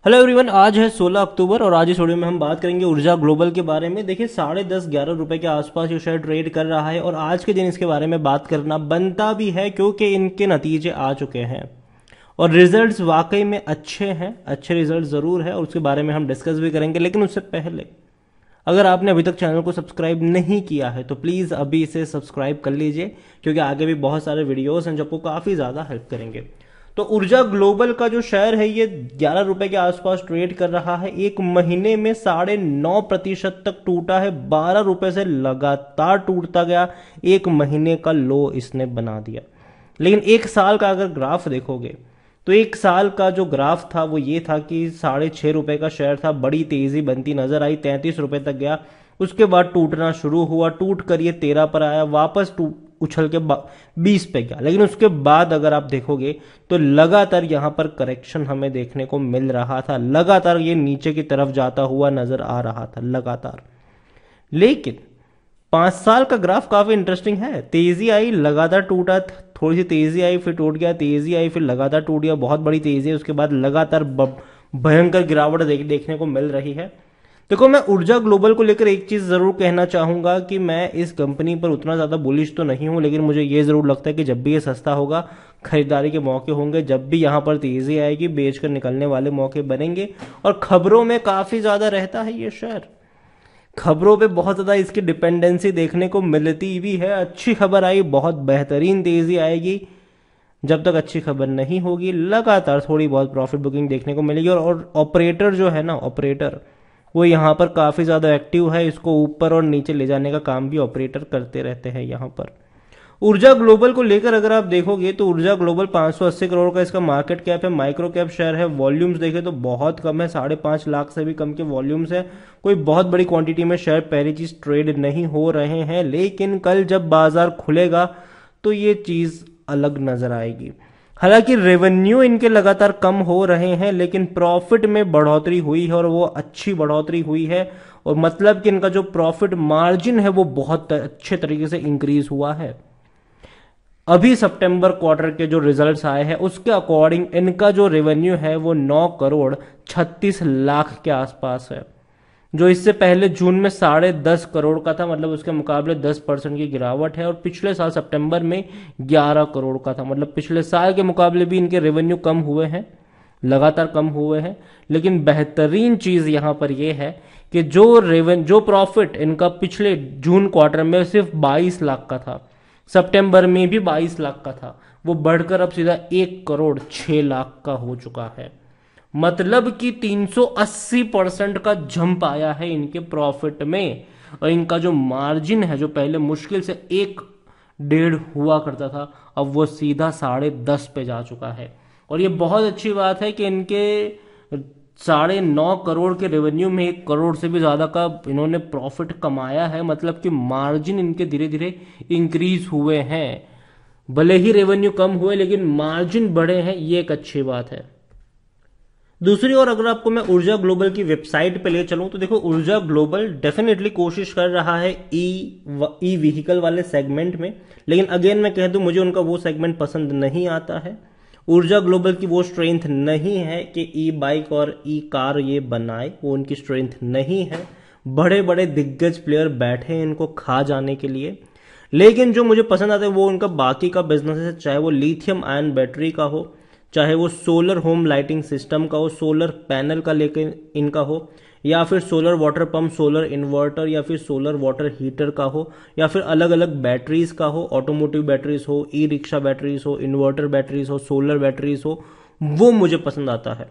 Hello everyone, आज है 16 अक्टूबर और आज इस वीडियो में हम बात करेंगे ऊर्जा ग्लोबल के बारे में। देखिए 10:30-11 रुपए के आसपास ये शेयर ट्रेड कर रहा है और आज के दिन इसके बारे में बात करना बनता भी है क्योंकि इनके नतीजे आ चुके हैं और रिजल्ट्स वाकई में अच्छे हैं। अच्छे रिजल्ट जरूर है और उसके बारे में हम डिस्कस भी करेंगे, लेकिन उससे पहले अगर आपने अभी तक चैनल को सब्सक्राइब नहीं किया है तो प्लीज़ अभी इसे सब्सक्राइब कर लीजिए क्योंकि आगे भी बहुत सारे वीडियोस हैं जो आपको काफ़ी ज़्यादा हेल्प करेंगे। तो ऊर्जा ग्लोबल का जो शेयर है ये 11 रुपए के आसपास ट्रेड कर रहा है। एक महीने में 9.5% तक टूटा है। 12 रुपए से लगातार टूटता गया, एक महीने का लो इसने बना दिया। लेकिन एक साल का अगर ग्राफ देखोगे तो एक साल का जो ग्राफ था वो ये था कि 6.5 रुपए का शेयर था, बड़ी तेजी बनती नजर आई, 33 रुपए तक गया। उसके बाद टूटना शुरू हुआ, टूट कर ये 13 पर आया, वापस उछल के 20 पे गया। लेकिन उसके बाद अगर आप देखोगे तो लगातार यहां पर करेक्शन हमें देखने को मिल रहा था, लगातार ये नीचे की तरफ जाता हुआ नजर आ रहा था लगातार। लेकिन 5 साल का ग्राफ काफी इंटरेस्टिंग है। तेजी आई, लगातार टूटा, थोड़ी सी तेजी आई, फिर टूट गया, तेजी आई, फिर लगातार टूट गया, बहुत बड़ी तेजी है। उसके बाद लगातार भयंकर गिरावट देखने को मिल रही है। देखो, मैं ऊर्जा ग्लोबल को लेकर एक चीज जरूर कहना चाहूंगा कि मैं इस कंपनी पर उतना ज्यादा बुलिश तो नहीं हूं, लेकिन मुझे ये जरूर लगता है कि जब भी ये सस्ता होगा, खरीदारी के मौके होंगे, जब भी यहां पर तेजी आएगी, बेचकर निकलने वाले मौके बनेंगे। और खबरों में काफी ज्यादा रहता है ये शेयर, खबरों पे बहुत ज्यादा इसकी डिपेंडेंसी देखने को मिलती भी है। अच्छी खबर आई, बहुत बेहतरीन तेजी आएगी। जब तक अच्छी खबर नहीं होगी, लगातार थोड़ी बहुत प्रॉफिट बुकिंग देखने को मिलेगी। और ऑपरेटर जो है ना, ऑपरेटर वो यहाँ पर काफी ज्यादा एक्टिव है। इसको ऊपर और नीचे ले जाने का काम भी ऑपरेटर करते रहते हैं यहाँ पर। ऊर्जा ग्लोबल को लेकर अगर आप देखोगे तो ऊर्जा ग्लोबल 580 करोड़ का इसका मार्केट कैप है, माइक्रो कैप शेयर है। वॉल्यूम्स देखें तो बहुत कम है, 5.5 लाख से भी कम के वॉल्यूम्स है। कोई बहुत बड़ी क्वांटिटी में शेयर पहली चीज ट्रेड नहीं हो रहे हैं, लेकिन कल जब बाजार खुलेगा तो ये चीज अलग नजर आएगी। हालांकि रेवेन्यू इनके लगातार कम हो रहे हैं, लेकिन प्रॉफिट में बढ़ोतरी हुई है और वो अच्छी बढ़ोतरी हुई है। और मतलब कि इनका जो प्रॉफिट मार्जिन है वो बहुत अच्छे तरीके से इंक्रीज हुआ है। अभी सितंबर क्वार्टर के जो रिजल्ट्स आए हैं उसके अकॉर्डिंग इनका जो रेवेन्यू है वो 9 करोड़ 36 लाख के आसपास है, जो इससे पहले जून में 10.5 करोड़ का था। मतलब उसके मुकाबले 10% की गिरावट है। और पिछले साल सितंबर में 11 करोड़ का था। मतलब पिछले साल के मुकाबले भी इनके रेवेन्यू कम हुए हैं, लगातार कम हुए हैं। लेकिन बेहतरीन चीज यहां पर यह है कि जो प्रॉफिट इनका पिछले जून क्वार्टर में सिर्फ 22 लाख का था, सितंबर में भी 22 लाख का था, वो बढ़कर अब सीधा 1 करोड़ 6 लाख का हो चुका है। मतलब कि 380% का जंप आया है इनके प्रॉफिट में। और इनका जो मार्जिन है, जो पहले मुश्किल से 1.5 हुआ करता था, अब वो सीधा 10.5 पे जा चुका है। और ये बहुत अच्छी बात है कि इनके 9.5 करोड़ के रेवेन्यू में 1 करोड़ से भी ज्यादा का इन्होंने प्रॉफिट कमाया है। मतलब कि मार्जिन इनके धीरे धीरे इंक्रीज हुए हैं। भले ही रेवेन्यू कम हुए लेकिन मार्जिन बढ़े हैं, ये एक अच्छी बात है। दूसरी ओर अगर आपको मैं ऊर्जा ग्लोबल की वेबसाइट पे ले चलूं तो देखो, ऊर्जा ग्लोबल डेफिनेटली कोशिश कर रहा है ई व्हीकल वाले सेगमेंट में, लेकिन अगेन मैं कह दूं मुझे उनका वो सेगमेंट पसंद नहीं आता है। ऊर्जा ग्लोबल की वो स्ट्रेंथ नहीं है कि ई बाइक और ई कार ये बनाए, वो उनकी स्ट्रेंथ नहीं है। बड़े बड़े दिग्गज प्लेयर बैठे हैं इनको खा जाने के लिए। लेकिन जो मुझे पसंद आता है वो उनका बाकी का बिजनेस है, चाहे वो लिथियम आयन बैटरी का हो, चाहे वो सोलर होम लाइटिंग सिस्टम का हो, सोलर पैनल का लेकर इनका हो, या फिर solar water pump, solar inverter, या फिर सोलर वाटर हीटर का हो, या फिर अलग अलग बैटरीज का हो, ऑटोमोटिव बैटरीज हो, ई रिक्शा बैटरीज हो, इन्वर्टर बैटरीज हो, सोलर बैटरीज हो, वो मुझे पसंद आता है।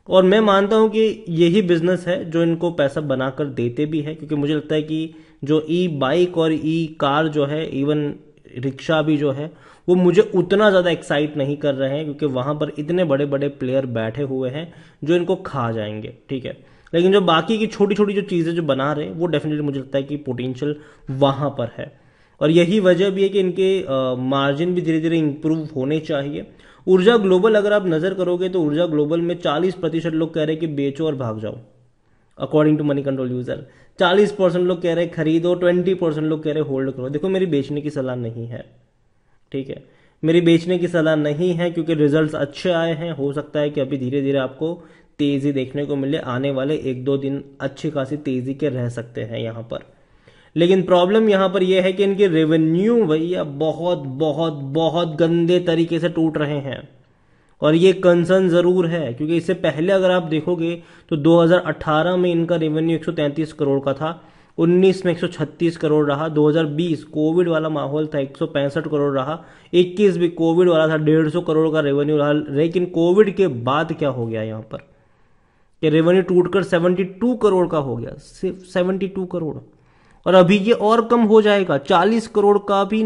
और मैं मानता हूं कि यही बिजनेस है जो इनको पैसा बनाकर देते भी है, क्योंकि मुझे लगता है कि जो ई बाइक और ई कार जो है, इवन रिक्शा भी जो है, वो मुझे उतना ज्यादा एक्साइट नहीं कर रहे हैं, क्योंकि वहां पर इतने बड़े बड़े प्लेयर बैठे हुए हैं जो इनको खा जाएंगे। ठीक है, लेकिन जो बाकी की छोटी छोटी जो चीजें जो बना रहे हैं वो डेफिनेटली मुझे लगता है कि पोटेंशियल वहां पर है। और यही वजह भी है कि इनके मार्जिन भी धीरे धीरे इंप्रूव होने चाहिए। ऊर्जा ग्लोबल अगर आप नजर करोगे तो ऊर्जा ग्लोबल में 40% लोग कह रहे हैं कि बेचो और भाग जाओ, according to money control user. 40% लोग कह रहे हैं खरीदो, 20% लोग कह रहे हैं होल्ड करो। देखो, मेरी बेचने की सलाह नहीं है, ठीक है, मेरी बेचने की सलाह नहीं है, क्योंकि रिजल्ट्स अच्छे आए हैं। हो सकता है कि अभी धीरे धीरे आपको तेजी देखने को मिले। आने वाले 1-2 दिन अच्छी खासी तेजी के रह सकते हैं यहाँ पर। लेकिन प्रॉब्लम यहाँ पर यह है कि इनके रेवेन्यू भैया बहुत बहुत बहुत गंदे तरीके से टूट रहे हैं, और ये कंसर्न जरूर है, क्योंकि इससे पहले अगर आप देखोगे तो 2018 में इनका रेवेन्यू 133 करोड़ का था, 19 में 136 करोड़ रहा, 2020 कोविड वाला माहौल था 165 करोड़ रहा, 21 भी कोविड वाला था 150 करोड़ का रेवेन्यू रहा। लेकिन कोविड के बाद क्या हो गया यहाँ पर कि रेवेन्यू टूटकर 72 करोड़ का हो गया, सिर्फ 72 करोड़। और अभी ये और कम हो जाएगा, 40 करोड़ का भी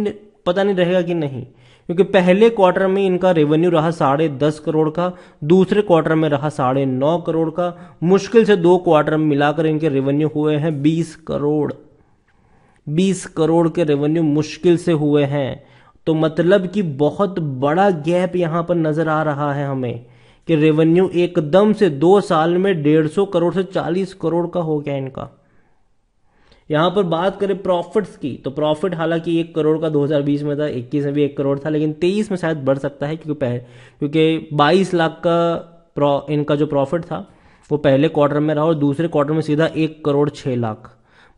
पता नहीं रहेगा कि नहीं, क्योंकि पहले क्वार्टर में इनका रेवेन्यू रहा 10.5 करोड़ का, दूसरे क्वार्टर में रहा 9.5 करोड़ का, मुश्किल से 2 क्वार्टर में मिलाकर इनके रेवेन्यू हुए हैं 20 करोड़। 20 करोड़ के रेवेन्यू मुश्किल से हुए हैं। तो मतलब कि बहुत बड़ा गैप यहां पर नजर आ रहा है हमें कि रेवेन्यू एकदम से 2 साल में 150 करोड़ से 40 करोड़ का हो गया इनका। यहां पर बात करें प्रॉफिट्स की, तो प्रॉफिट हालांकि 1 करोड़ का 2020 में था, 21 में भी 1 करोड़ था, लेकिन 23 में शायद बढ़ सकता है, क्योंकि 22 लाख का इनका जो प्रॉफिट था वो पहले क्वार्टर में रहा, और दूसरे क्वार्टर में सीधा 1 करोड़ 6 लाख,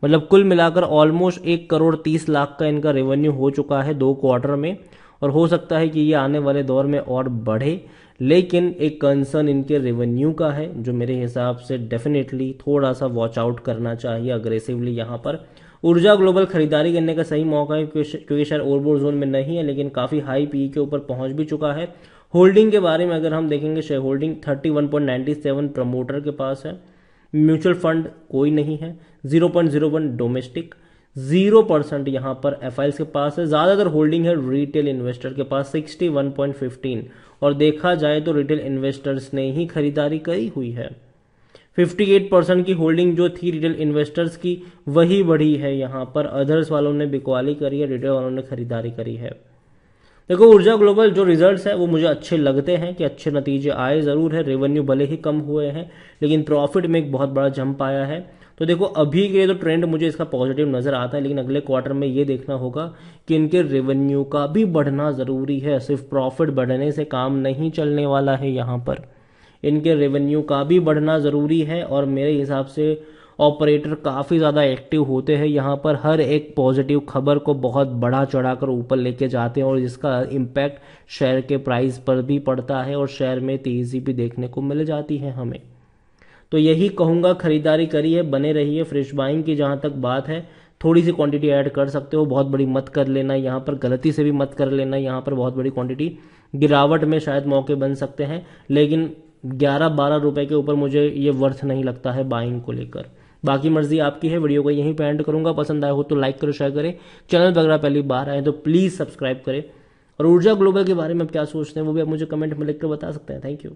मतलब कुल मिलाकर ऑलमोस्ट 1 करोड़ 30 लाख का इनका रेवेन्यू हो चुका है 2 क्वार्टर में। और हो सकता है कि ये आने वाले दौर में और बढ़े, लेकिन एक कंसर्न इनके रेवेन्यू का है, जो मेरे हिसाब से डेफिनेटली थोड़ा सा वॉच आउट करना चाहिए अग्रेसिवली। यहाँ पर ऊर्जा ग्लोबल खरीदारी करने का सही मौका है, क्योंकि शायद ओवरबोर्ड जोन में नहीं है, लेकिन काफी हाई पी के ऊपर पहुंच भी चुका है। होल्डिंग के बारे में अगर हम देखेंगे, शेयर होल्डिंग 31.97 प्रमोटर के पास है, म्यूचुअल फंड कोई नहीं है, 0.01 डोमेस्टिक, 0% यहाँ पर एफआईएल्स के पास है। ज्यादातर होल्डिंग है रिटेल इन्वेस्टर के पास 61.15, और देखा जाए तो रिटेल इन्वेस्टर्स ने ही खरीदारी करी हुई है। 58% की होल्डिंग जो थी रिटेल इन्वेस्टर्स की वही बढ़ी है यहाँ पर, अदर्स वालों ने बिकवाली करी है, रिटेल वालों ने खरीदारी करी है। देखो ऊर्जा ग्लोबल जो रिजल्ट्स है वो मुझे अच्छे लगते हैं कि अच्छे नतीजे आए जरूर है, रेवेन्यू भले ही कम हुए हैं लेकिन प्रॉफिट में एक बहुत बड़ा जंप आया है। तो देखो अभी के तो ट्रेंड मुझे इसका पॉजिटिव नजर आता है, लेकिन अगले क्वार्टर में ये देखना होगा कि इनके रेवेन्यू का भी बढ़ना जरूरी है, सिर्फ प्रॉफिट बढ़ने से काम नहीं चलने वाला है। यहाँ पर इनके रेवेन्यू का भी बढ़ना जरूरी है, और मेरे हिसाब से ऑपरेटर काफी ज्यादा एक्टिव होते हैं यहाँ पर, हर एक पॉजिटिव खबर को बहुत बढ़ा चढ़ाकर ऊपर लेके जाते हैं, और जिसका इम्पैक्ट शेयर के प्राइस पर भी पड़ता है और शेयर में तेजी भी देखने को मिल जाती है हमें। तो यही कहूंगा, खरीदारी करिए, बने रहिए। फ्रेश बाइंग की जहां तक बात है, थोड़ी सी क्वांटिटी ऐड कर सकते हो, बहुत बड़ी मत कर लेना यहाँ पर, गलती से भी मत कर लेना यहाँ पर बहुत बड़ी क्वांटिटी। गिरावट में शायद मौके बन सकते हैं, लेकिन 11-12 रुपए के ऊपर मुझे ये वर्थ नहीं लगता है बाइंग को लेकर। बाकी मर्जी आपकी है। वीडियो को यहीं पे एंड करूंगा, पसंद आया हो तो लाइक करो, शेयर करें, चैनल पर अगर पहली बार आए तो प्लीज सब्सक्राइब करें, और ऊर्जा ग्लोबल के बारे में आप क्या सोचते हैं वो भी आप मुझे कमेंट में लिखकर बता सकते हैं। Thank you.